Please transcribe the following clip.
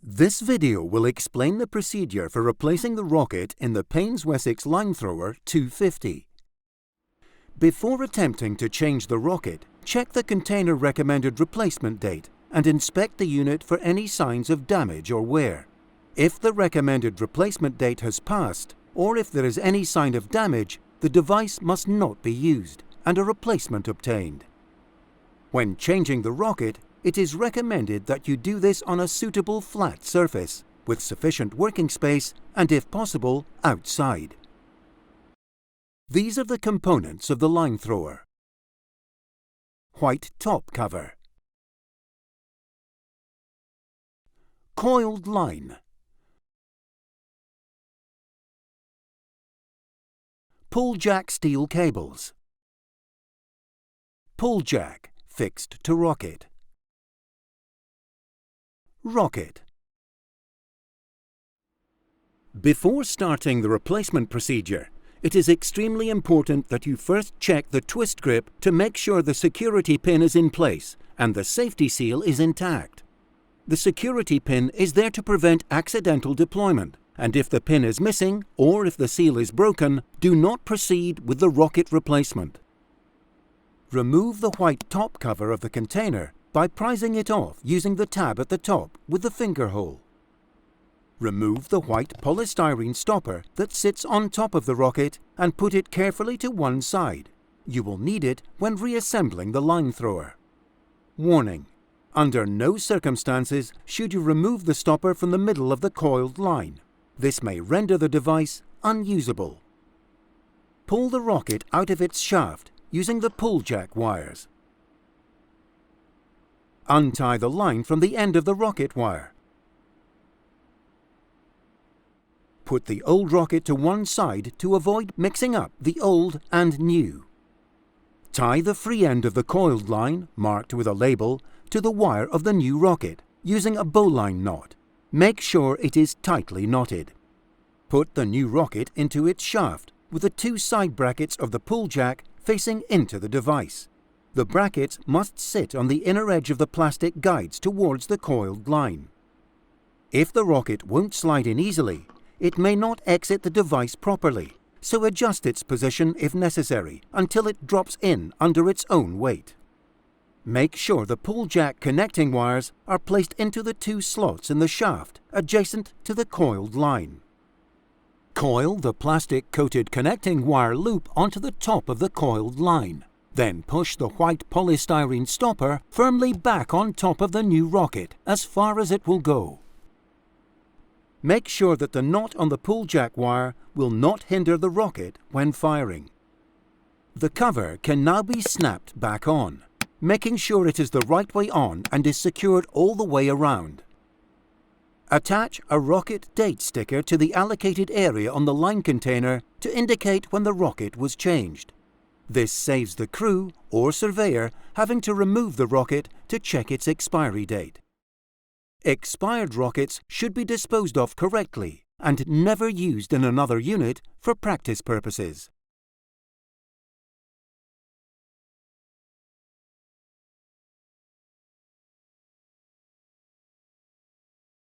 This video will explain the procedure for replacing the rocket in the Wessex Linethrower 250. Before attempting to change the rocket, check the container recommended replacement date and inspect the unit for any signs of damage or wear. If the recommended replacement date has passed, or if there is any sign of damage, the device must not be used and a replacement obtained. When changing the rocket, it is recommended that you do this on a suitable flat surface, with sufficient working space and, if possible, outside. These are the components of the Linethrower. White top cover. Coiled line. Pull jack steel cables. Pull jack fixed to rocket. Rocket. Before starting the replacement procedure, it is extremely important that you first check the twist grip to make sure the security pin is in place and the safety seal is intact. The security pin is there to prevent accidental deployment, and if the pin is missing or if the seal is broken, do not proceed with the rocket replacement. Remove the white top cover of the container by prizing it off using the tab at the top with the finger hole. Remove the white polystyrene stopper that sits on top of the rocket and put it carefully to one side. You will need it when reassembling the Linethrower. Warning: under no circumstances should you remove the stopper from the middle of the coiled line. This may render the device unusable. Pull the rocket out of its shaft using the pull jack wires. Untie the line from the end of the rocket wire. Put the old rocket to one side to avoid mixing up the old and new. Tie the free end of the coiled line, marked with a label, to the wire of the new rocket using a bowline knot. Make sure it is tightly knotted. Put the new rocket into its shaft with the two side brackets of the pull jack facing into the device. The brackets must sit on the inner edge of the plastic guides towards the coiled line. If the rocket won't slide in easily, it may not exit the device properly, so adjust its position if necessary until it drops in under its own weight. Make sure the pull jack connecting wires are placed into the two slots in the shaft adjacent to the coiled line. Coil the plastic-coated connecting wire loop onto the top of the coiled line. Then push the white polystyrene stopper firmly back on top of the new rocket as far as it will go. Make sure that the knot on the pull jack wire will not hinder the rocket when firing. The cover can now be snapped back on, making sure it is the right way on and is secured all the way around. Attach a rocket date sticker to the allocated area on the line container to indicate when the rocket was changed. This saves the crew or surveyor having to remove the rocket to check its expiry date. Expired rockets should be disposed of correctly and never used in another unit for practice purposes.